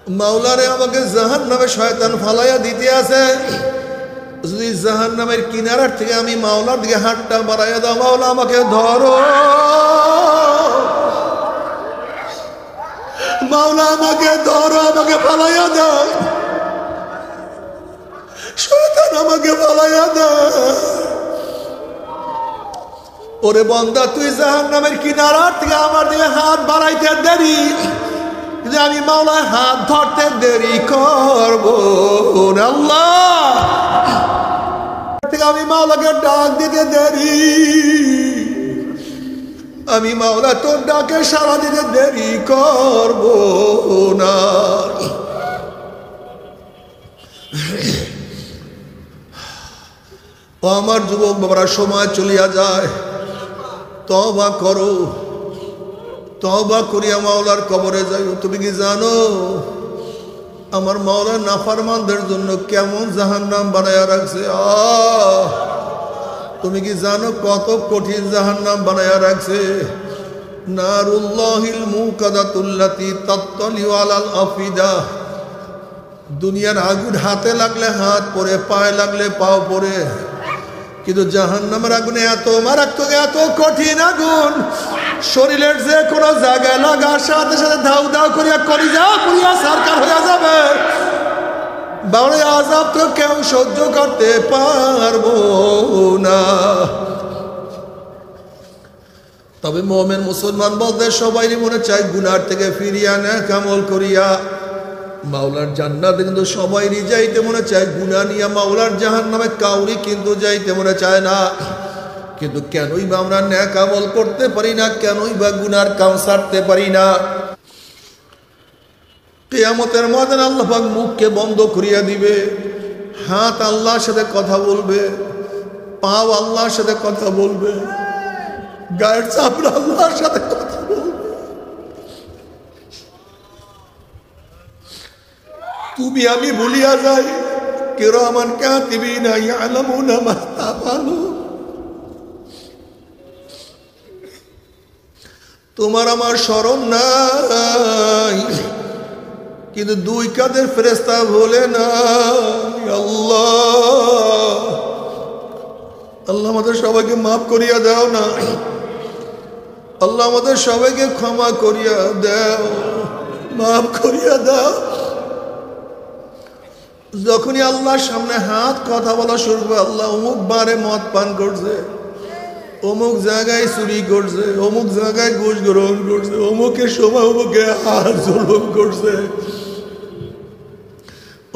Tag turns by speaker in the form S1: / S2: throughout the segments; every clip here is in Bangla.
S1: মাওলারে আমাকে জাহান্নামে শয়তান ফালাইয়া দিতে আছে, যদি জাহান্নামের কিনারার থেকে আমি মাওলার দিকে হাতটা বাড়াইয়া দাও, মাওলা আমাকে ধরো, মাওলা আমাকে ধরো, আমাকে ফালাইয়া দাও, শয়তান আমাকে ফালাইয়া দাও। ওরে বান্দা, তুই জাহান্নামের কিনারার থেকে আমার দিকে হাত বাড়াইতে দেরি, যদি আমি মাওলার হাত ধরতে দেরি করব আল্লাহ, আমি মাওলাকে ডাক দিতে দেরি, আমি মাওলা তোর ডাকে সাড়া দিতে দেরি করব না। ও আমার যুবক বাবারা, সময় চলিয়া যায়, তওবা করো, তওবা করিয়া মাওলার কবরে যাইও। তুমি কি জানো আমার মাওলা নাফরমানদের জন্য কেমন জাহান্নাম বানায়া রাখছে? তুমি কি জানো কত কঠিন জাহান্নাম বানায়া রাখছে? নারুল্লাহিল মুকাদাতুল্লাতি তাত্তালিউ আলাল আফিদা। দুনিয়ার আগুন হাতে লাগলে হাত পড়ে, পায়ে লাগলে পাও পড়ে, কিন্তু জাহান্নামের আগুনে এত মারাত্মক, এত কঠিন আগুন, শরীরের যে কোনো জায়গায় লাগার সাথে সাথে ধাউ ধাউ করিয়া কলিজা পুরিয়া সরকার হয়ে যাবে। বড় আযাব তো কেউ সহ্য করতে পারবো না। তবে মুমিন মুসলমান বলতে সবাই মনে চায় গুনার থেকে ফিরিয়া নেক আমল করিয়া মাওলার জান্নাতে, কিন্তু সবাইরই যাইতে মনে চায়, গুনাহ নিয়ে মাওলার জাহান্নামে কাউরি কিন্তু যাইতে মনে চায় না। কিন্তু কেনই বা আমরা নেক আমল করতে পারি না, কেনই বা গুনার কাম ছাড়তে পারি না? কিয়ামতের ময়দানে আল্লাহ পাক মুখকে বন্ধ করিয়া দিবে, হাত আল্লাহর সাথে কথা বলবে, পাও আল্লাহর সাথে কথা বলবে, গায়ের চামড়া আল্লাহর সাথে কথা বলবে। তুমি আমি ভুলিয়া যাই, কিরামান কাতিবিনা ইয়ালামুনা মা তাফআলুন। তোমার আমার স্মরণ নাই, কিন্তু দুই কাঁধের ফেরেশতা বলে না। আল্লাহ, আল্লাহ আমাদের সবাইকে মাফ করিয়া দাও না, আল্লাহ আমাদের সবাইকে ক্ষমা করিয়া দাও, মাফ করিয়া দাও। যখনই আল্লাহর সামনে হাত কথা বলা শুরু করে, আল্লাহ অমুক বারে মদ পান করছে, অমুক জায়গায় চুরি করছে, অমুক জায়গায় ঘুষ গ্রহণ করছে, অমুকের সময় অমুকে হাত জুলুম করছে,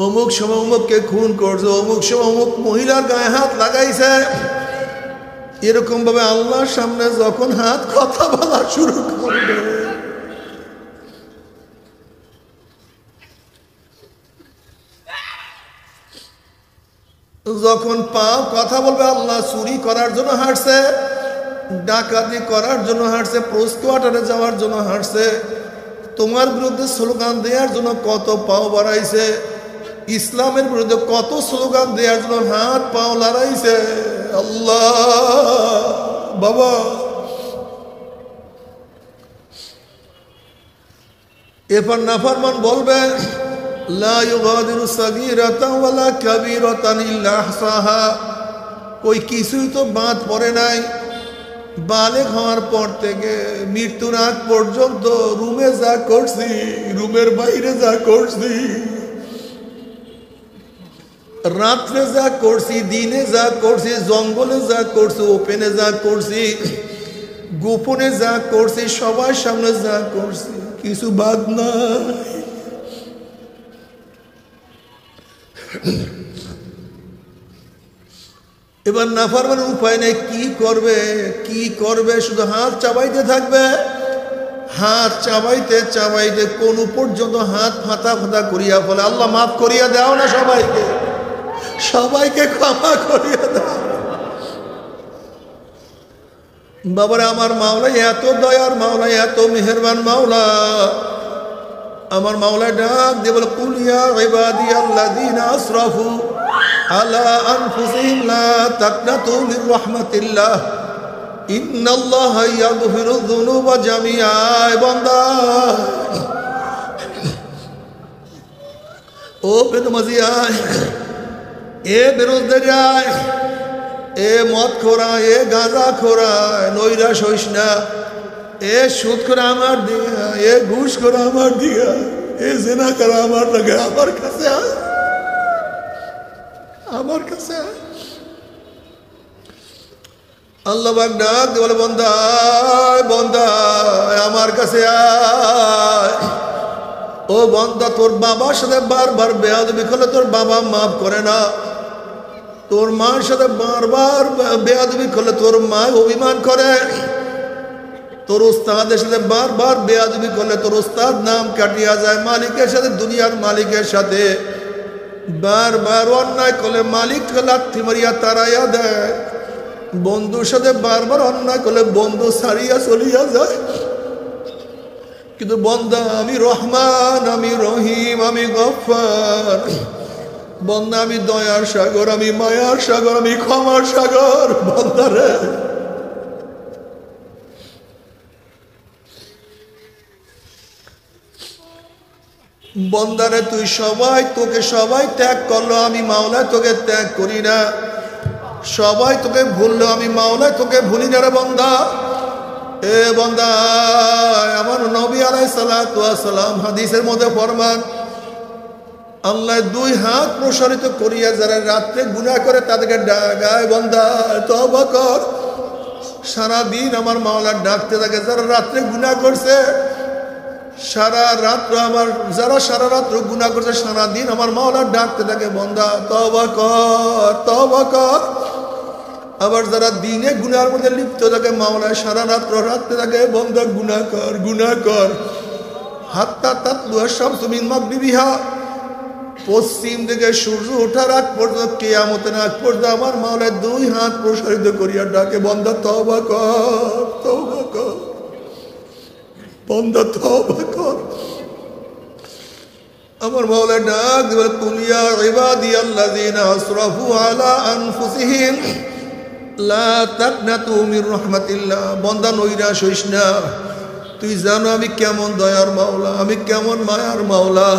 S1: অমুক সময় অমুককে খুন করছে, অমুক সময় অমুক মহিলার গায়ে হাত লাগাইছে, এরকম ভাবে আল্লাহর সামনে যখন হাত কথা বলা শুরু করবে, যখন পাও কথা বলবে, আল্লাহ চুরি করার জন্য হাঁটছে, ডাকাতি করার জন্য হাঁটছে, পোস্ট কোয়ার্টারে যাওয়ার জন্য হাঁটছে, তোমার বিরুদ্ধে স্লোগান দেওয়ার জন্য কত পাও বাড়াইছে, ইসলামের বিরুদ্ধে কত স্লোগান দেওয়ার জন্য হাত পাও লড়াইছে। আল্লাহ বাবা, এরপর নাফরমান বলবে, লা ইউগাদিরু সাগীরাতান ওয়ালা কাবীরাতান ইল্লা আহসাহা। কই কিছুই তো বাদ পড়ে নাই, বালেগ হওয়ার পর থেকে মৃত্যুর আগ পর্যন্ত রুমে যা করছি, রুমের বাইরে যা করছি, রাত্রে যা করছি, দিনে যা করছি, জঙ্গলে যা করছি, ওপেনে যা করছি, গোপনে যা করছি, সবার সামনে যা করছি, কিছু বাদ নাই। এবার নাফরমানের উপায় নেই, কি করবে, কি করবে? শুধু হাত চাবাইতে থাকবে, হাত চাবাইতে চাবাইতে কোন পর্যন্ত হাত ফাতা ফাতা করিয়া ফেলে। আল্লাহ মাফ করিয়া দাও না সবাইকে, সবাইকে ক্ষমা করিয়া দাও। বাবারে, আমার মাওলা এত দয়ার মাওলা, এত মেহেরবান মাওলা। আমার মাওলা ডাক দিয়ে বলে, কুল ইয়া ইবাদিয়াল্লাযীনা আসরাফু আলা আনফুসিহিম লা তাকনাতু মির রাহমাতিল্লাহ ইন্নাল্লাহা ইয়াগফিরুয যুনুবা জামিআ। বান্দা, ও বেনমাজিয়া, এ বেরোজগারিয়া, এ মদ খোরা, এ গাঁজা খোরা, নৈরাশ হইস না। এ সুদ করে আমার দিয়া, এ ঘুষ করে আমার দিয়া, এ জেনা করে আমার লাগে, আমার কাছে আয়, আমার কাছে আয়। আল্লাহ পাক ডাক দিয়ে বলে, বন্দা বন্দা আমার কাছে আয়। ও বন্দা, তোর বাবার সাথে বারবার বেয়াদবি করলে তোর বাবা মাফ করে না। তোর মার সাথে বারবার বেয়াদবি করলে তোর মা অভিমান করে। তোর উস্তাদের সাথে বারবার বেয়াদবি করলে তোর উস্তাদ নাম কাটিয়া যায়। মালিকের সাথে, দুনিয়ার মালিকের সাথে বারবার অন্যায় করলে মালিককে লাথি মারিয়া তাড়াইয়া দেয়। বন্ধুর সাথে বারবার অন্যায় করলে বন্ধু ছাড়িয়া চলিয়া যায়। কিন্তু বন্দা, আমি রহমান, আমি রহিম, আমি গফফার। বন্দা, আমি দয়ার সাগর, আমি মায়ার সাগর, আমি ক্ষমার সাগর। বন্দারে, বন্দারে তুই সবাই, তোকে সবাই ত্যাগ করলো, আমি মাওলা তোকে ত্যাগ করি না। সবাই তোকে ভুললো, আমি মাওলা তোকে ভুলি না রে বন্দা। এ বন্দা, আমার নবী আলাইহিস সালাতু ওয়াস সালাম হাদিসের মধ্যে ফরমান, আল্লাহ দুই হাত প্রসারিত করিয়া যারা রাত্রে গুনাহ করে তাদেরকে ডাকায়, বন্দা তওবা কর। সারাদিন আমার মাওলা ডাকতে থাকে যারা রাত্রে গুনাহ করছে। সারা রাত্র আমার, যারা সারা রাত্র গুনাহ করছে সারাদিন আমার মাওলা ডাকতে থাকে, বন্দা তওবা কর, তওবা কর। আবার যারা দিনে গুনার মধ্যে লিপ্ত থাকে মাওলা সারা রাত্র রাখতে থাকে, বন্দা গুনাহ কর, গুনাহ কর। হাত্তা তাতলুয়া শামসু মিন মাগরিবিহা, পশ্চিম থেকে সূর্য ওঠার আগ পর্যন্ত, কিয়ামতের আগ পর্যন্ত আমার মাওলা দুই হাত প্রসারিত করিয়া ডাকে, বন্দা তওবা কর, তওবা কর, বন্দা তওবা কর। আমার মাওলা ডাক দিবে, কুলিয়া ইবাদিয়াল্লাযিনা আসরাফু আলা আনফুসিহিম লা তাকনাতু মির রাহমাতিল্লাহ। বন্দা নৈরাশ হইস না, তুই জানো আমি কেমন দয়ার মাওলা, আমি কেমন মায়ার মাওলা,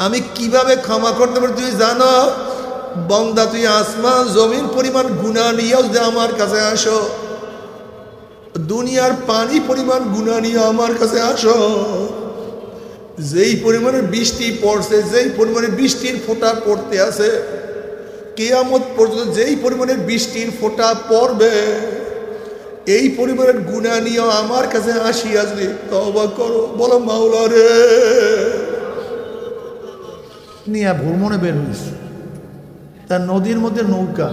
S1: আমি কিভাবে ক্ষমা করতে পারি তুই জানো। বন্দা, তুই আসমান জমিন পরিমাণ গুনাহ নিয়েও যদি আমার কাছে আসো, দুনিয়ার পানি পরিমাণ গুনাহ নিয়ে আমার কাছে আসো, যেই পরিমাণে বৃষ্টি পড়ছে, যেই পরিমাণে বৃষ্টির ফোঁটা পড়তে আছে, কিয়ামত পর্যন্ত যেই পরিমাণের বৃষ্টির ফোঁটা পড়বে, এই পরিমাণের গুনাহ নিয়ে আমার কাছে আসিয়া যদি তওবা করো, বলো মাওলা রে। নিয়ে ভ্রমণে বের হয়েছে, তার নদীর মধ্যে নৌকা,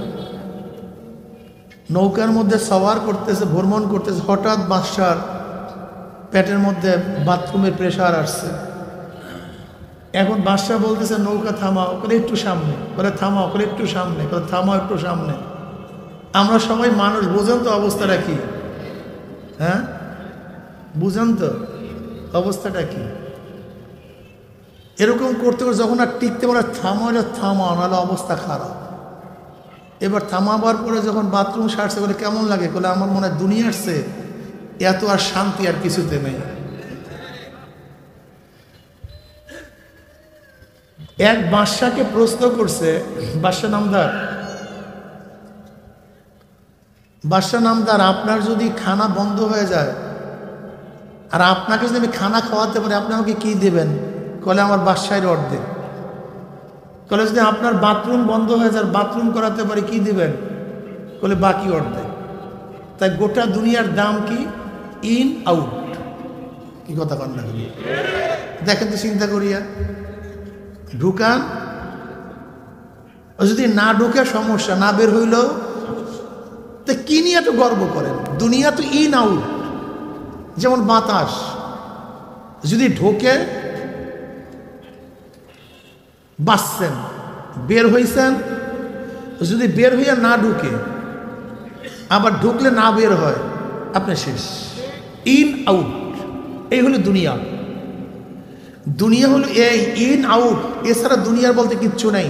S1: নৌকার মধ্যে সওয়ার করতেছে, ভ্রমণ করতেছে। হঠাৎ বাদশার পেটের মধ্যে বাথরুমের প্রেশার আসছে। এখন বাদশাহ বলতেছে নৌকা থামাও, করে একটু সামনে, করে থামাও, করে একটু সামনে, করে থামাও একটু সামনে। আমরা সবাই মানুষ, বুঝেন তো অবস্থাটা কি? হ্যাঁ বুঝেন তো অবস্থাটা কি? এরকম করতে করে যখন আর টিকতে পারে, থামাও, থামাও, নাহলে অবস্থা খারাপ। এবার থামাবার পরে যখন বাথরুম সারছে, বলে কেমন লাগে? বলে আমার মনে হয় দুনিয়ার চেয়ে এত আর শান্তি আর কিছুতে নেই। এক বাদশাকে প্রশ্ন করছে, বাদশাহ নামদার, আপনার যদি খানা বন্ধ হয়ে যায় আর আপনাকে যদি আমি খানা খাওয়াতে পারি, আপনি আমাকে কি দেবেন? কলে আমার বাদশাহের অর্ধেক। কলে যদি আপনার বাথরুম বন্ধ হয়ে যায়, বাথরুম করাতে পারি, কি দিবেন? কলে বাকি অর্ধেক। তাই গোটা দুনিয়ার দাম কি? In out. কি কথা কন না? দেখেন তো চিন্তা করিয়া, ঢুকান, যদি না ঢুকে সমস্যা, না বের হইল তো কি নিয়ে এত গর্ব করেন? দুনিয়া তো ইন আউট, যেমন বাতাস, যদি ঢোকে বাঁচছেন, বের হইছেন, যদি বের হইয়া না ঢুকে, আবার ঢুকলে না বের হয়, আপনি শেষ। ইন আউট, এই হলো দুনিয়া। দুনিয়া হলো এই ইন আউট, এছাড়া দুনিয়ার বলতে কিচ্ছু নেই।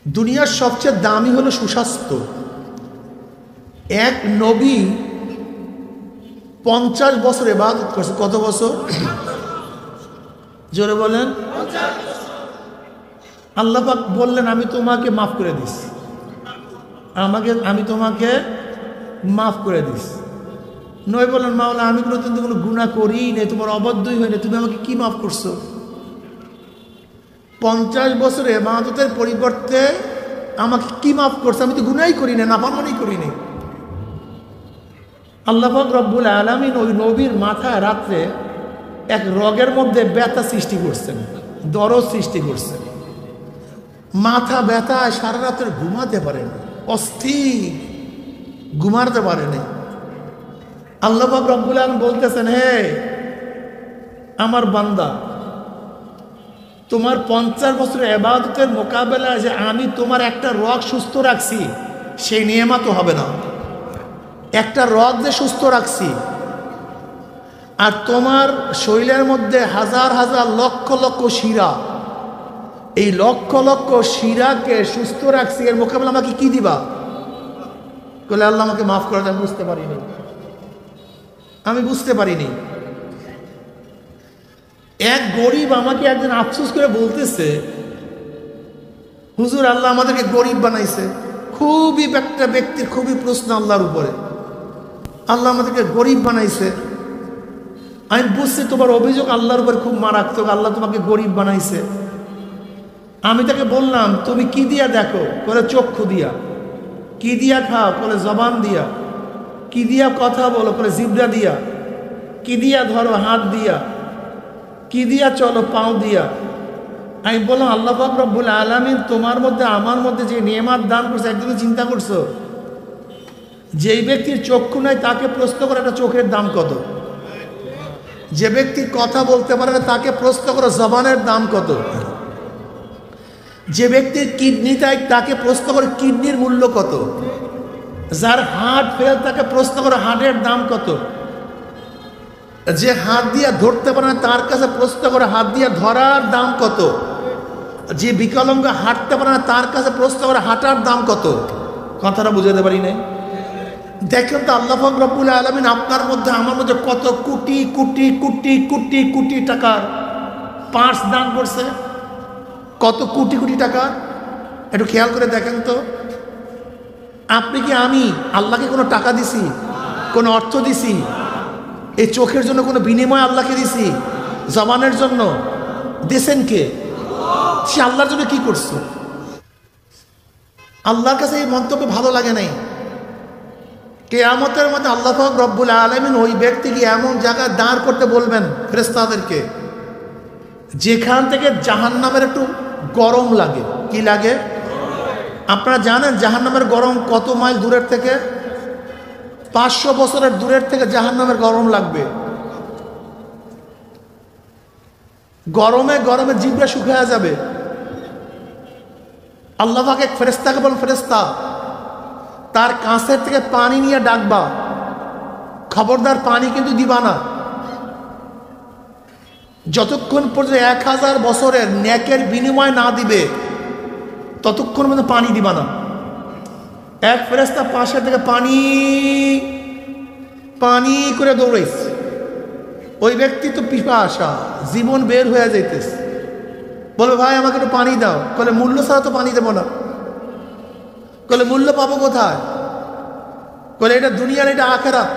S1: দুনিয়ার সবচেয়ে দামি হলো সুস্বাস্থ্য। এক নবী 50 বছর ইবাদত করছে। কত বছর?
S2: জোরে বলেন। আল্লাহ পাক বললেন আমি তোমাকে মাফ করে দিস, আমি তোমাকে মাফ করে দিস। নয় বলেন মাওলা আমি কোনো গুনাহ করি নাই, তোমার অবাধ্যই হয় না, তুমি আমাকে কি মাফ করছো? 50 বছরে ইবাদতের পরিবর্তে আমাকে কি মাফ করছে? আমি তো গুনাহই করি না, নাফরমানি করি না। আল্লাহ পাক রব্বুল আলামিন ওই নবীর মাথায় রাত্রে এক রগের মধ্যে ব্যথা সৃষ্টি করছেন, দরদ সৃষ্টি করছেন। মাথা ব্যথায় সারা রাত্রে ঘুমাতে পারেন, অস্থির ঘুমাতে পারেনি। আল্লাহ পাক রব্বুল আলামিন বলতেছেন হে আমার বান্দা, তোমার 50 বছরের ইবাদতের মোকাবেলায় যে আমি তোমার একটা রগ সুস্থ রাখছি, সেই নিয়ামত হবে না। একটা রগ যে সুস্থ রাখছি, আর তোমার শরীরের মধ্যে হাজার হাজার লক্ষ লক্ষ শিরা, এই লক্ষ লক্ষ শিরাকে সুস্থ রাখছি, এর মোকাবেলা আমাকে কি দিবা? বলে আল্লাহ আমাকে মাফ করে দেন, আমি বুঝতে পারিনি। এক গরিব আমাকে একদিন আফসোস করে বলতেছে, হুজুর আল্লাহ আমাদেরকে গরিব বানাইছে। খুবই একটা ব্যক্তির খুবই প্রশ্ন আল্লাহর উপরে, আল্লাহ আমাদেরকে গরিব বানাইছে। আমি বুঝছি তোমার অভিযোগ আল্লাহর উপরে খুব মারাত্মক, আল্লাহ তোমাকে গরিব বানাইছে। আমি তাকে বললাম তুমি কি দিয়া দেখো? করে চক্ষু দিয়া। কি দিয়া খাও? করে জবান দিয়া। কি দিয়া কথা বলো? করে জিব্রা দিয়া। কি দিয়া ধরো? হাত দিয়া। কি দিয়া চলো? পাও দিয়া। আমি বললাম আল্লাহ পাক রব্বুল আলামিন তোমার মধ্যে আমার মধ্যে যে নিয়ামত দান করছে, একদিন চিন্তা করছো যেই ব্যক্তির চক্ষু নাই তাকে প্রশ্ন করে একটা চোখের দাম কত? যে ব্যক্তি কথা বলতে পারে না তাকে প্রশ্ন করো জবানের দাম কত? যে ব্যক্তির কিডনি তাই তাকে প্রশ্ন করে কিডনির মূল্য কত? যার হার্ট ফেল তাকে প্রশ্ন করে হার্টের দাম কত? যে হাত দিয়া ধরতে পারে না তার কাছে প্রশ্ন করে হাত দিয়া ধরার দাম কত? যে বিকলাঙ্গ হাঁটতে পারে না তার কাছে প্রশ্ন করে হাঁটার দাম কত? কথাটা বুঝাতে পারি নাই? দেখেন তো আল্লাহ পাক রব্বুল আলামিন আপনার মধ্যে আমার মধ্যে কত কোটি কোটি কোটি কোটি কোটি টাকার পার্স দান করছে, কত কোটি কোটি টাকা। একটু খেয়াল করে দেখেন তো, আপনি কি আমি আল্লাহকে কোনো টাকা দিছি? কোনো অর্থ দিছি? এই চোখের জন্য কোনো বিনিময় আল্লাহকে দিছি? জবানের জন্য দিয়েছেন কে? সে আল্লাহর জন্য কি করছো? আল্লাহর কাছে এই মন্তব্য ভালো লাগে নাই। কিয়ামতের মধ্যে আল্লাহ পাক রব্বুল আলামিন ওই ব্যক্তিকে এমন জায়গায় দাঁড় করতে বলবেন ফেরেশতাদেরকে, যেখান থেকে জাহান্নামের একটু গরম লাগে। কি লাগে? আপনারা জানেন জাহান্নামের গরম কত মাইল দূরের থেকে? 500 বছরের দূরের থেকে জাহান্নামের গরম লাগবে। গরমে গরমে জিভটা শুকিয়ে যাবে। আল্লাহ পাক এক ফেরেশতাকে বলেন, ফেরেশতা তার কাছের থেকে পানি নিয়ে ডাকবা, খবরদার পানি কিন্তু দিবা না। যতক্ষণ পর্যন্ত 1000 বছরের নেকের বিনিময় না দিবে ততক্ষণ পর্যন্ত পানি দিবা না। এক ফেরেশতা পাশের থেকে পানি পানি করে দৌড়াইছে। ওই ব্যক্তি তো পিপাসা, জীবন বের হয়ে যাইতেছে। বলবে ভাই আমাকে একটু পানি দাও। বলে মূল্য ছাড়া তো পানি দেবো না। বলে মূল্য পাবো কোথায়? বলে এটা দুনিয়ার, এটা আখেরাত।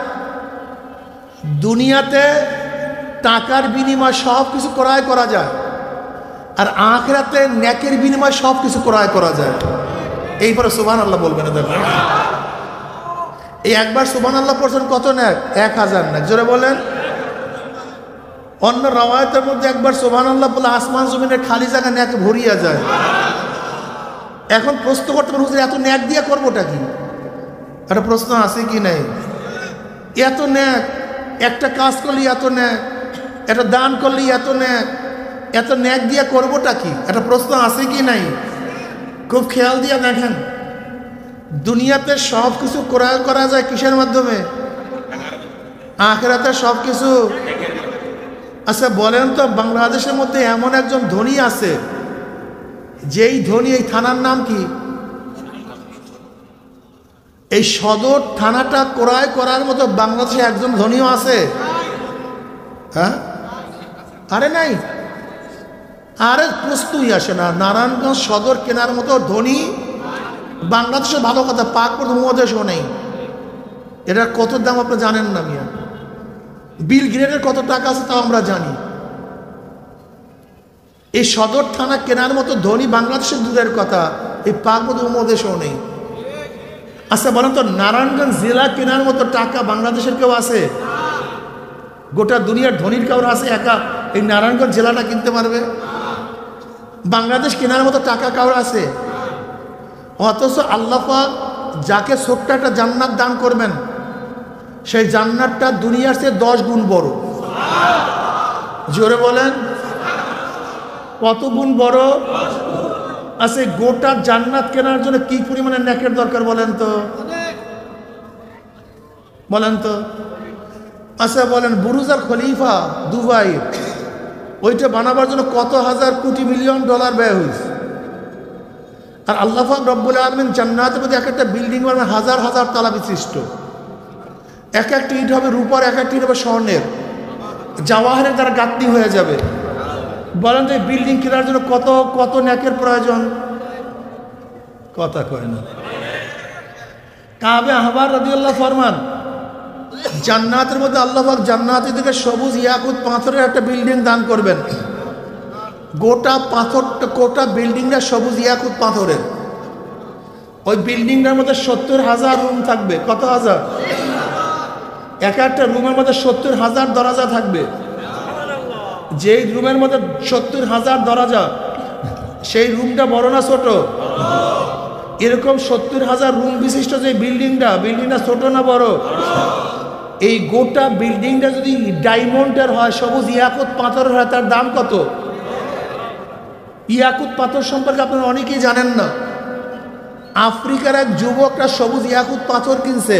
S2: দুনিয়াতে টাকার বিনিময় সব কিছু ক্রয় করা যায়, আর আখেরাতে নেকের বিনিময় সব কিছু ক্রয় করা যায়। এইবারে সুবহানাল্লাহ বলবেন। দেখেন এই একবার সুবহানাল্লাহ পড়ছেন কত নেক? 1000 নেক। জোরে বলেন। অন্য রাওয়ায়াতের মধ্যে একবার সুবহানাল্লাহ বলে আসমান জমিনের খালি জায়গা নেক ভরিয়া যায়। এখন প্রশ্ন করতে পারেন হুজুর এত নেক দিয়ে করবোটা কি? একটা প্রশ্ন আছে কি নাই? এত নেক, একটা কাজ করলে এত নেক, একটা দান করলে এত নেক, এত নেক দিয়ে করবোটা কি? একটা প্রশ্ন আছে কি নাই? খুব খেয়াল দিয়ে দেখেন, দুনিয়াতে সব কিছু ক্রয় করা যায় কিসের মাধ্যমে? আখিরাতে সব কিছু। আচ্ছা বলেন তো, বাংলাদেশের মধ্যে এমন একজন ধনী আছে, যেই ধনী, এই থানার নাম কি? এই সদর থানাটা ক্রয় করার মতো বাংলাদেশে একজন ধনীও আছে? হ্যাঁ? আরে নাই। আরে প্রশ্নই আসে না। নারায়ণগঞ্জ সদর কেনার মতো ধনী বাংলাদেশের ভালো কথা, পাক উপমহাদেশও নেই। এটার কত দাম আপনি জানেন না মিয়া? বিল গ্রেডের কত টাকা আছে তাও আমরা জানি। এই সদর থানা কেনার মতো ধনী বাংলাদেশের দূরের কথা, এই পাক উপমহাদেশও নেই। আচ্ছা বলেন তো, নারায়ণগঞ্জ জেলা কেনার মতো টাকা বাংলাদেশের কেউ আছে? গোটা দুনিয়ার ধনীর কাউর আছে একা এই নারায়ণগঞ্জ জেলাটা কিনতে পারবে? বাংলাদেশ কেনার মতো টাকা কাউর আছে? অথচ আল্লাহ পাক যাকে ছোট্ট একটা জান্নাত দান করবেন, সেই জান্নাতটা দুনিয়ার চেয়ে 10 গুণ বড়। জোরে বলেন, কত গুণ বড়? আছে গোটা জান্নাত কেনার জন্য কি পরিমাণে নেকের দরকার বলেন তো, বলেন তো। আচ্ছা বলেন, বুরুজ আল খলিফা দুবাই, ওইটা বানাবার জন্য কত হাজার কোটি মিলিয়ন ডলার ব্যয় হয়েছে। আর আল্লাহ পাক রব্বুল আলামিন জান্নাতের মধ্যে এক একটা বিল্ডিং বানাবেন হাজার হাজার তলা বিশিষ্ট। এক একটা ইট হবে রূপার, এক একটা ইট হবে স্বর্ণের, জাওয়াহারের দ্বারা গাঁথনি হয়ে যাবে। বলেন তো এই বিল্ডিং কেনার জন্য কত কত নেকের প্রয়োজন? কথা কয় না। কাবে আহবার রাদিয়াল্লাহু ফরমান, জান্নাতের মধ্যে আল্লাহ পাক জান্নাতের দিকে সবুজ ইয়াকুত পাথরের একটা বিল্ডিং দান করবেন। গোটা পাথরটা, গোটা বিল্ডিংটা সবুজ ইয়াকুত পাথরের। ওই বিল্ডিংটার মধ্যে 70,000 রুম থাকবে। কত হাজার? এক একটা রুমের মধ্যে 70,000 দরজা থাকবে। যেই রুমের মধ্যে 70,000 দরজা, সেই রুমটা বড় না ছোট? এরকম 70,000 রুম বিশিষ্ট যে বিল্ডিংটা ছোট না বড়? এই গোটা বিল্ডিংটা যদি ডায়মন্ডের হয়, সবুজ ইয়াকুত পাথরের হয়, তার দাম কত? ইয়াকুত পাথর সম্পর্কে আপনারা অনেকেই জানেন না। আফ্রিকার এক যুবকরা সবুজ ইয়াকুত পাথর কিনছে,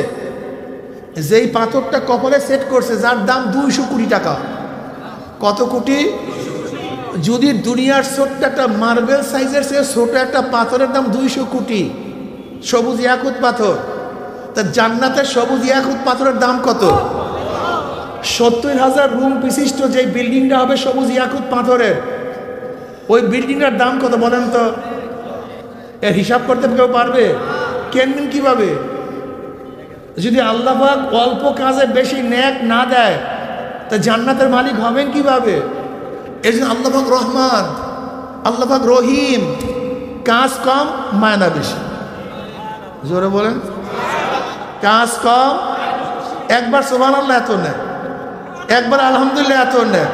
S2: যেই পাথরটা কপালে সেট করছে, যার দাম 200 কোটি টাকা। কত কোটি? যদি দুনিয়ার ছোট্ট একটা মার্বেল সাইজের সে ছোট একটা পাথরের দাম 200 কোটি, সবুজ ইয়াকুত পাথর, তা জান্নাতের সবুজ ইয়াকুত পাথরের দাম কত? 70,000 রুম বিশিষ্ট যে বিল্ডিংটা হবে সবুজ ইয়াকুত পাথরের, ওই বিল্ডিংটার দাম কত বলেন তো? এর হিসাব করতে কেউ পারবে? কেনবেন কিভাবে? যদি আল্লাহ পাক অল্প কাজে বেশি নেক না দেয়, তা জান্নাতের মালিক হবেন কিভাবে? এই জন্য আল্লাহ পাক রহমান, আল্লাহ পাক রহিম, কাজ কম মায়না বেশি। জোরে বলেন, কাজ কম। একবার সুবহানাল্লাহ এত নেয়, একবার আলহামদুলিল্লাহ এত নেয়,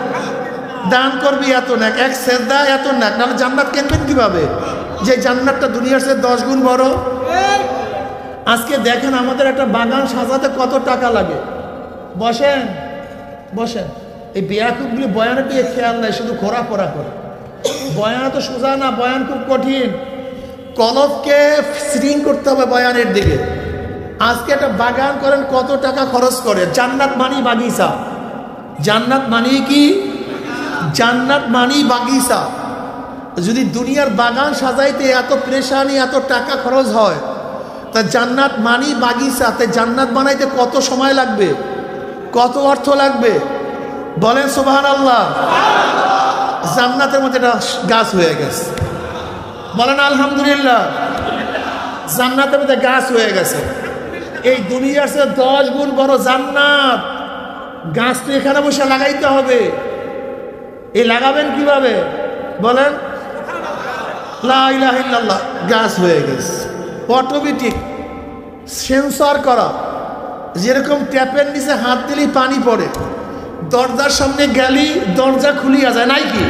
S2: দান করবি এত নেক, এক সেজদা এত নেক, নাহলে জান্নাত কিনবেন কিভাবে? যে জান্নাতটা দুনিয়ার চেয়ে 10 গুণ বড়। আজকে দেখেন আমাদের একটা বাগান সাজাতে কত টাকা লাগে। বসেন বসেন, এই বেয়াকুবগুলি বয়ানের দিকে খেয়াল নাই, শুধু ঘোরাফোরা করে। বয়ান তো সোজা না, বয়ান খুব কঠিন। কলবকে সিটিং করতে হবে বয়ানের দিকে। আজকে একটা বাগান করেন কত টাকা খরচ করে। জান্নাত মানি বাগিচা, জান্নাত মানি কি? জান্নাত মানি বাগিচা। যদি দুনিয়ার বাগান সাজাইতে এত প্রেশানি, এত টাকা খরচ হয়, তা জান্নাত মানি বাগিচা, তাই জান্নাত বানাইতে কত সময় লাগবে, কত অর্থ লাগবে? বলেন সুবহানাল্লাহ। জান্নাতের মধ্যে একটা গাছ হয়ে গেছে, বলেন আলহামদুলিল্লাহ। জান্নাতের মধ্যে গাছ হয়ে গেছে, এই দুনিয়ার চেয়ে 10 গুণ বড় জান্নাত। গাছ তো এখানে বসে লাগাইতে হবে। এই লাগাবেন কিভাবে বলেন? লা ইলাহা ইল্লাল্লাহ। গাছ হয়ে গেছে, অটোমেটিক সেন্সর করা। যেরকম ট্যাপের নিচে হাত দিলেই পানি পড়ে, দরজার সামনে গেলেই দরজা খুলিয়া যায়, নাই কি?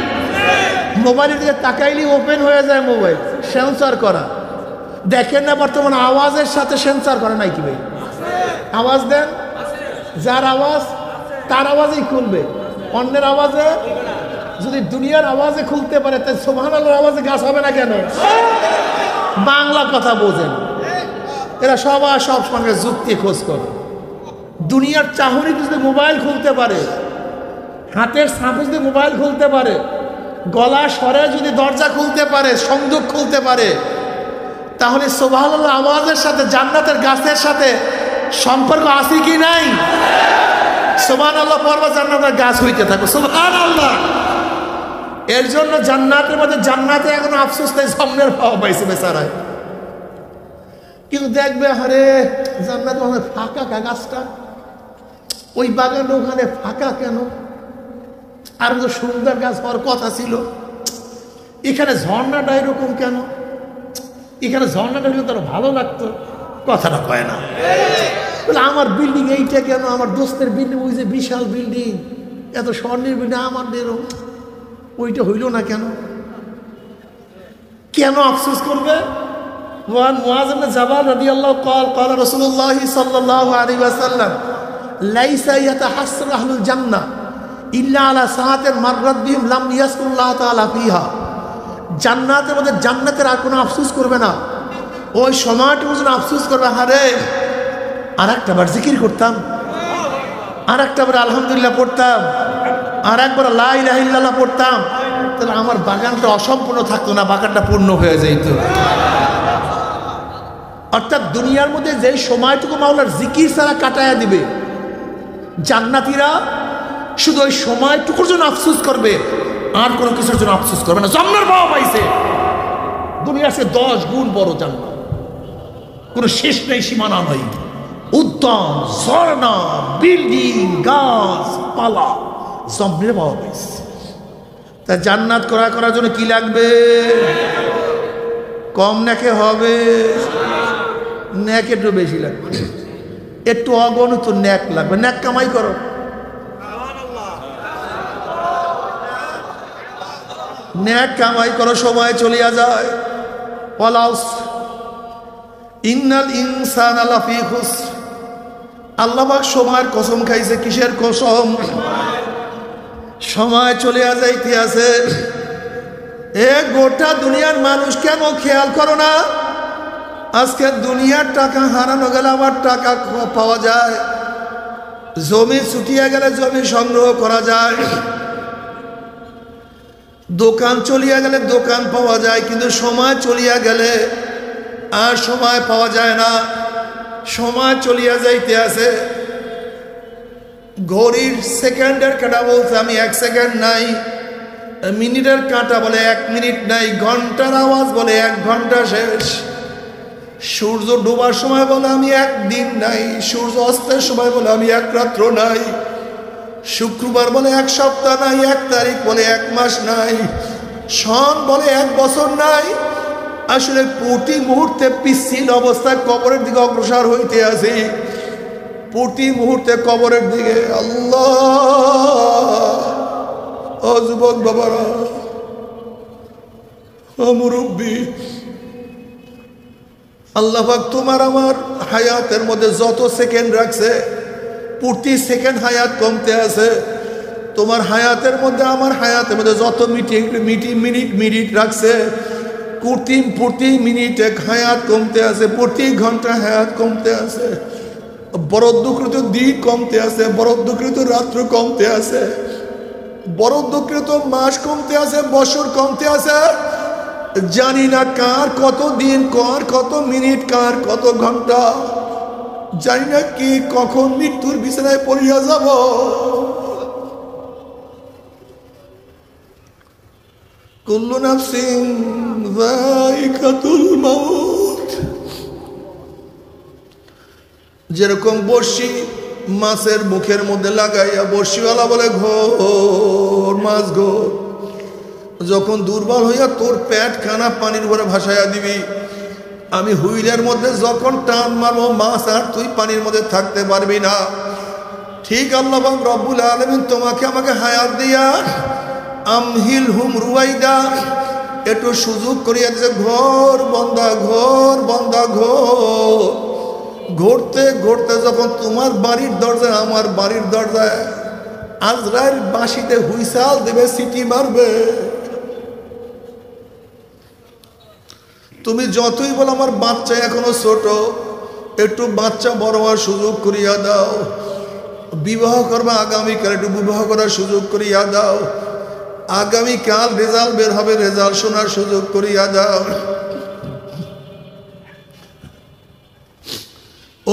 S2: মোবাইলের দিকে তাকাইলেই ওপেন হয়ে যায় মোবাইল, সেন্সর করা। দেখেন না বর্তমানে আওয়াজের সাথে সেন্সর করে, নাই কি ভাই? আওয়াজ দেন, যার আওয়াজ তার আওয়াজেই খুলবে, অন্যের আওয়াজে। যদি দুনিয়ার আওয়াজে খুলতে পারে, তাই সুবহানাল্লাহর আওয়াজে গাছ হবে না কেন? বাংলা কথা বোঝেন। এরা সবাই সব সঙ্গে যুক্তি খোঁজ করে। দুনিয়ার চাহনিতে যদি মোবাইল খুলতে পারে, হাতের সাথে যদি মোবাইল খুলতে পারে, গলা স্বরে যদি দরজা খুলতে পারে, সংযোগ খুলতে পারে, তাহলে সুবহানাল্লাহ আওয়াজের সাথে জান্নাতের গাছের সাথে সম্পর্ক আছে কি নাই? সুবহানাল্লাহ পড়বা, জান্নাতের গাছ হইতে থাকো। সুবহানাল্লাহ। এর জন্য জান্নাতের মধ্যে জান্নাতে এখন আফসোস নেই, সামনের পাওয়া পাইছে বেচারায়। কিন্তু দেখবে আরে জান্নাত ওখানে ফাঁকা গাছটা, ওই বাগান ওখানে ফাঁকা কেন? আর তো সুন্দর গাছ হওয়ার কথা ছিল, এখানে ঝর্ণাটা এরকম কেন? এখানে ঝর্ণাটা হলে তার ভালো লাগতো, কথাটা কয় না। বলে আমার বিল্ডিং এইটা কেন, আমার দোস্তের বিল্ডিং ওই যে বিশাল বিল্ডিং, এত স্বর্ণের বিল্ডিং, আমাদেরও ওইটা হইল না কেন? কেন আফসোস করবে? وعن معاذ بن جبل رضي الله قال قال رسول الله صلى الله عليه وسلم ليس يتحسر أهل الجنة إلا على ساعة مرت بهم لم يذكر الله تعالى فيها। জান্নাতের মধ্যে জান্নাতের আর কোনো আফসোস করবে না, ওই সময়টুকু যেন আফসোস করবে, আরে আর একটা বার জিকির করতাম, আর একটা বার আলহামদুলিল্লাহ পড়তাম, আর একবার লা ইলাহা ইল্লাল্লাহ পড়তাম, তাহলে আমার বাগানটা অসম্পূর্ণ থাকতো না, বাগানটা পূর্ণ হয়ে যেত। অর্থাৎ দুনিয়ার মধ্যে যে সময়টুকু মাওলার জিকির ছাড়া কাটায়া দিবে, জান্নাতীরা শুধু ওই সময়টুকুর জন্য আফসোস করবে, আর কোনো কিছুর জন্য আফসোস করবে না। জান্নাত পাওয়া পাইছে, দুনিয়ার সে 10 গুণ বড় জান্নাত, কোনো শেষ নেই, সীমানা নেই, উদ্যান, ঝর্ণা, বিল্ডিং, গাছ পালা জমনে পাওয়া পাইছে। তা জান্নাত করার জন্য কি লাগবে? কম নাকে হবে, ন্যাক একটু বেশি লাগবে, একটু অগণিত ন্যাক লাগবে। ন্যাক কামাই করো, ন্যাক কামাই করো, সময় চলিয়া যায়। ইন্নাল ইনসানা লাফি খুসর, আল্লাহ পাক সময়ের কসম খাইছে। কিসের কসম? সময় চলিয়া যাইতে আছে। এ গোটা দুনিয়ার মানুষ কেন খেয়াল করো না? আজকে দুনিয়ার টাকা হারানো গেলে আবার টাকা পাওয়া যায়, জমি ছুটিয়া গেলে জমি সংগ্রহ করা যায়, দোকান চলিয়া গেলে দোকান পাওয়া যায়, কিন্তু সময় চলিয়া গেলে আর সময় পাওয়া যায় না। সময় চলিয়া যাইতে আছে। ঘড়ির সেকেন্ডের কাঁটা বলছে আমি 1 সেকেন্ড নাই, মিনিটের কাঁটা বলে 1 মিনিট নাই, ঘন্টার আওয়াজ বলে 1 ঘন্টা শেষ। সূর্য ডোবার সময় বলে আমি 1 দিন নাই, সূর্য অস্তের সময় বলে আমি 1 রাত্র নাই, শুক্রবার বলে 1 সপ্তাহ নাই, 1 তারিখ বলে 1 মাস নাই, সন বলে 1 বছর নাই। আসলে প্রতি মুহূর্তে পিচ্ছিল অবস্থায় কবরের দিকে অগ্রসর হইতে আছি, প্রতি মুহূর্তে কবরের দিকে। আল্লাহ, ও যুবক বাবারা, ও মুরব্বী, আল্লাহ পাক তোমার আমার হায়াতের মধ্যে যত সেকেন্ড রাখছে, প্রতি সেকেন্ড হায়াত কমতে আছে। তোমার হায়াতের মধ্যে আমার হায়াতের মধ্যে যত মিনিট রাখছে, প্রতি মিনিটে হায়াত কমতে আছে, প্রতি ঘন্টা হায়াত কমতে আছে, বরাদ্দকৃত দিন কমতে আছে, বরাদ্দকৃত রাত্র কমতে আছে, বরাদ্দকৃত মাস কমতে আছে, বছর কমতে আছে। জানি না কার কত দিন, কার কত মিনিট, কার কত ঘন্টা, জানি না কি কখন মৃত্যুর বিছানায় পড়িয়া যাব। কুল্লু নাফসিন যায়িকাতুল মাউত। যেরকম বড়শি মাছের মুখের মধ্যে লাগাইয়া, বড়শিওয়ালা বলে ঘোর মাছ ঘোর, যখন দুর্বল হইয়া তোর পেট খানা পানির উপরে ভাসাইয়া দিবি, আমি হুইলের মধ্যে যখন টান মারবো মাছ আর তুই পানির মধ্যে থাকতে পারবি না। ঠিক আল্লাহ পাক রব্বুল আলামিন তোমাকে আমাকে হায়াত দিয়া আমহিল হুম রুয়াইদা, একটু সুযোগ করিয়া দিয়েছে। ঘোর বন্দা, ঘোর বন্দা, ঘোর। ঘুরতে ঘুরতে যখন তোমার বাড়ির দরজায়, আমার বাড়ির দরজায় আজরাইল বাঁশিতে হুইসাল দেবে, সিটি মারবে, তুমি যতই বলো আমার বাচ্চা এখনো ছোট, একটু বাচ্চা বড় হওয়ার সুযোগ করিয়া দাও, বিবাহ করবা আগামীকাল, একটু বিবাহ করার সুযোগ করিয়া দাও, আগামীকাল রেজাল্ট বের হবে, রেজাল্ট শোনার সুযোগ করিয়া দাও,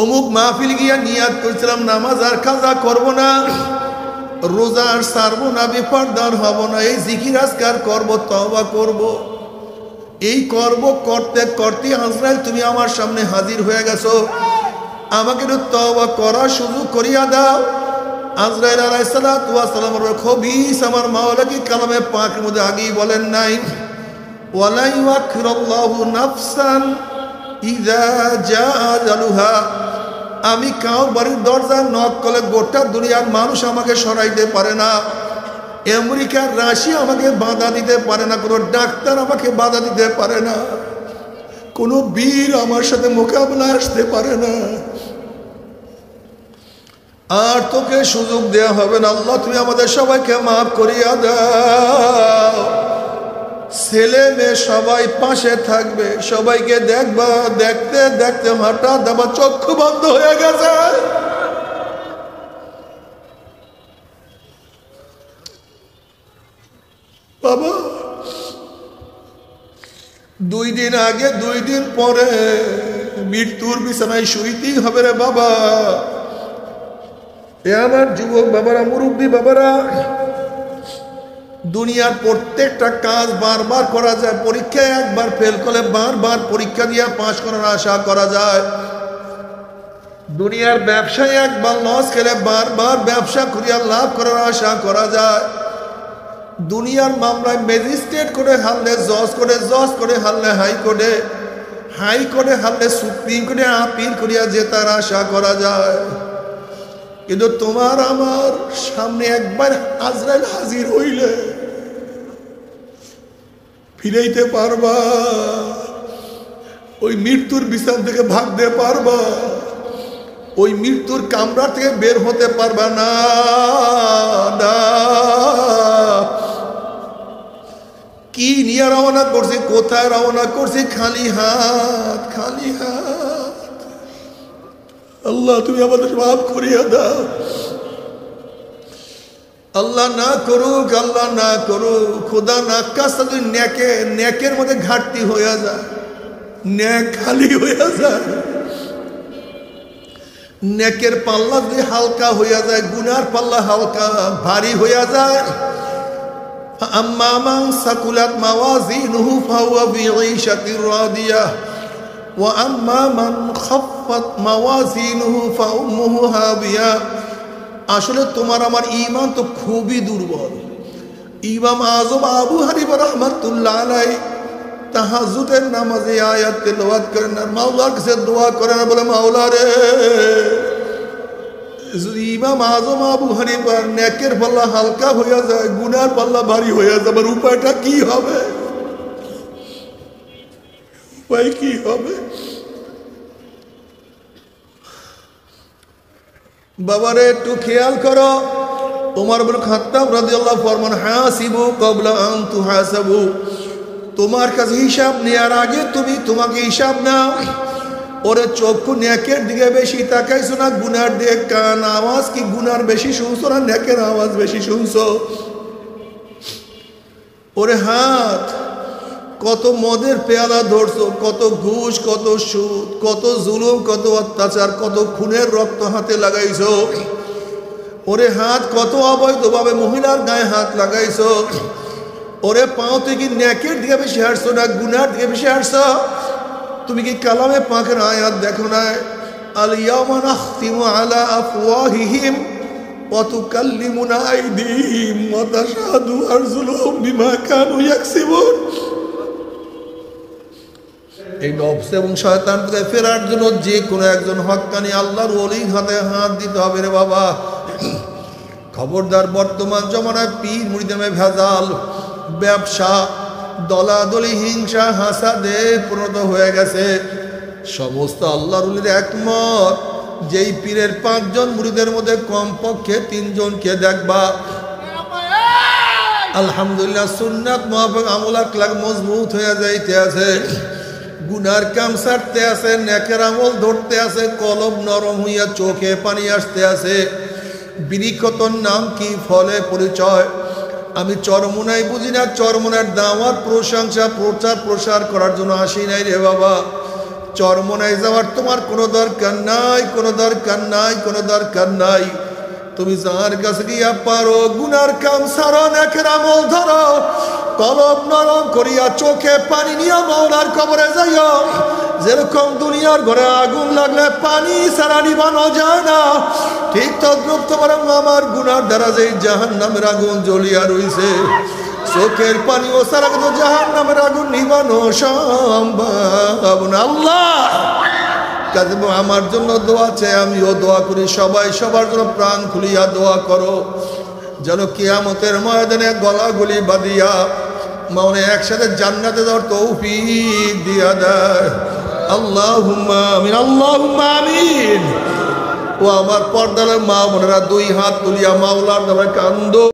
S2: অমুক মাহফিল গিয়া নিয়াত করেছিলাম নামাজ আর কাজা করব না,
S1: রোজার সারবো না, বেপরদার হব না, এই জিকির আজকার করবো, তওবা করব। এই করব করতে করতে আজরাইল তুমি আমার সামনে হাজির হয়ে গেছো, আমাকে একটু তওবা করার সুযোগ করিয়া দাও। আজরাইল আলাইহিস সালাতু ওয়াস সালামের খবিস আমার মাওলা কি কালামে পাকের মধ্যে আগেই বলেন নাই, ওয়ালা ইউআখিরুল্লাহু নাফসান ইযা জাআ আজালুহা। আমি কার বাড়ির দরজা নক করলে গোটা দুনিয়ার মানুষ আমাকে সরাইতে পারে না, আমেরিকার রাশিয়া আমাকে বাধা দিতে পারে না, কোনো ডাক্তার আমাকে বাধা দিতে পারে না, কোনো বীর আমার সাথে মোকাবেলা আসতে পারে না। আর তোকে সুযোগ দেওয়া হবে না। আল্লাহ তুমি আমাদের সবাইকে মাফ করিয়া দাও। ছেলে মেয়ে সবাই পাশে থাকবে, সবাইকে দেখবা, দেখতে দেখতে হঠাৎ আমার চক্ষু বন্ধ হয়ে গেছে। বাবা 2 দিন আগে 2 দিন পরে মৃত্যুর বিছানায় শুইতেই হবে রে বাবা। এ আমার যুবক বাবারা, মুরব্বী বাবারা, দুনিয়ার প্রত্যেকটা কাজ বারবার করা যায়, পরীক্ষায় একবার ফেল করলে বারবার পরীক্ষা দিয়ে পাশ করার আশা করা যায়। দুনিয়ার ব্যবসায় একবার লস খেলে বারবার ব্যবসা করিয়া লাভ করার আশা করা যায়। দুনিয়ার মামলায় ম্যাজিস্ট্রেট করে হারলে জজ করে, জজ করে হারলে হাইকোর্টে, হাইকোর্টে হারলে সুপ্রিম কোর্টে আপিল করিয়া জেতার আশা করা যায়। কিন্তু তোমার আমার সামনে একবার আজরাইল হাজির হইলে ফিরাইতে পারবা? ওই মৃত্যুর বিছানা থেকে ভাগতে পারবা? ওই মৃত্যুর কামরা থেকে বের হতে পারবা না। কি নিয়ে রওনা করছি, কোথায় রওনা করছি? খালি হাত, খালি হাত। আল্লাহ তুমি আমাদের মাফ করিয়া দাও। আল্লাহ না করুক, আল্লাহ না করুক, খোদা না কাজটা যদি নেকের মধ্যে ঘাটতি হইয়া যায়, নেক খালি হইয়া যায়, নেকের পাল্লা যদি হালকা হইয়া যায়, গুনার পাল্লা হালকা ভারী হইয়া যায়। আম্মা মান সাকুলাত মাওয়াজিনুহু ফাহুয়া ফি ঈশাতির রাদিয়াহ ওয়া আম্মা মান খাফফাত মাওয়াজিনুহু ফাউম্মুহু হাবিয়া। আসলে তোমার আমার ঈমান তো খুবই দুর্বল। ইমাম আযম আবু হানিফা রাহমাতুল্লাহ আলাইহি তাহাজ্জুদের নামাজে আয়াত তেলাওয়াত করেন আর মাওলার কাছে দোয়া করেন, বলে মাওলা রে, যদি ইমাম আযম আবু হানিফার নেকের পাল্লা হালকা হইয়া যায়, গুনার পাল্লা ভারী হইয়া যাবে, উপায়টা কি হবে? উপায় কি হবে? বাবারে একটু খেয়াল করো। ওমর ইবনে খাত্তাব রাদিয়াল্লাহু ফরমান, হাসিবু ক্বাবলা আন তুহাসাবু। তোমার কাছে হিসাব নেওয়ার আগে তুমি তোমাকে হিসাব নাও। ওরে চক্ষু নেকের দিকে বেশি তাকাইছো না গুনার দিকে? কান আওয়াজ কি গুনার বেশি শুনছো না নেকের আওয়াজ বেশি শুনছো? ওরে হাত, কত মদের পেয়ালা ধরছো, কত ঘুষ, কত সুদ, কত জুলুম, কত অত্যাচার, কত খুনের রক্ত হাতে লাগাইছো। ওরে হাত, কত অবৈধভাবে মহিলার গায়ে হাত লাগাইছো। ওরে পাও, তুই কি নেকের দিকে বেশি হাঁটছো না গুনার দিকে বেশি হাঁটছো? তুমি কি কালামে পাকের আয়াত দেখো না? আল ইয়াওমা নাখতিমু আলা আফওয়াহিহিম ওয়া তুকাল্লিমুনা আইদিহিম ওয়া তাশহাদু আরজুলুহুম বিমা কানু ইয়াকসিবুন। এই নফস এবং শয়তান থেকে ফেরার জন্য যে কোনো একজন হক্কানি আল্লাহর ওলির হাতে হাত দিতে হবে রে বাবা। খবরদার, বর্তমান জমানায় পীর মুরিদের নামে ভেজাল, ব্যবসা, দলাদলি, হিংসা, হাসাদে পরিণত হয়ে গেছে। সমস্ত আল্লাহর ওলির একমত, যেই পীরের 5 জন মুরিদের মধ্যে কমপক্ষে 3 জনকে দেখবা আলহামদুলিল্লাহ সুন্নাত মুআফিক আমল আখলাক মজবুত হয়ে যাইতে আছে, গুনার কাম ছাড়তে আছে, নেকের আমল ধরতে আছে, কলব নরম হইয়া চোখে পানি আসতে আছে। বিরিকতর নাম কি, ফলে পরিচয়। আমি চরমোনাই বুঝি না, চরমোনার দাওয়াত, প্রশংসা, প্রচার প্রসার করার জন্য আসি নাই রে বাবা। চরমোনাই যাওয়ার তোমার কোনো দরকার নাই, কোনো দরকার নাই, কোনো দরকার নাই। তুমি যার কাছে গিয়া পারো গুনার কাম সারো নেকের আমল ধরো কলব নরম করিয়া চোখে পানি নিয়া মাওলার কবরে যাইও যেরকম দুনিয়ার ঘরে আগুন লাগলে পানি ছাড়া নিবানো যায় না ঠিক তদ্রুপ তোমার আমার গুনার দ্বারা যে জাহান্নামের আগুন জ্বলিয়া রইছে চোখের পানি ও সারা কিন্তু জাহান্নামের আগুন নিবানো সম্ভব না আল্লাহ কাজে আমার জন্য দোয়া চাই আমিও দোয়া করি সবাই সবার জন্য প্রাণ খুলিয়া দোয়া করো যেন কিয়ামতের ময়দানে গলাগুলি বাঁধিয়া মানে একসাথে জান্নাতে যাওয়ার তৌফিক দিয়া দেয় আল্লাহুম্মা আমিন আল্লাহুম্মা আমিন ও আমার পর্দার মা বোনেরা দুই হাত তুলিয়া মাওলার নামে কান্দো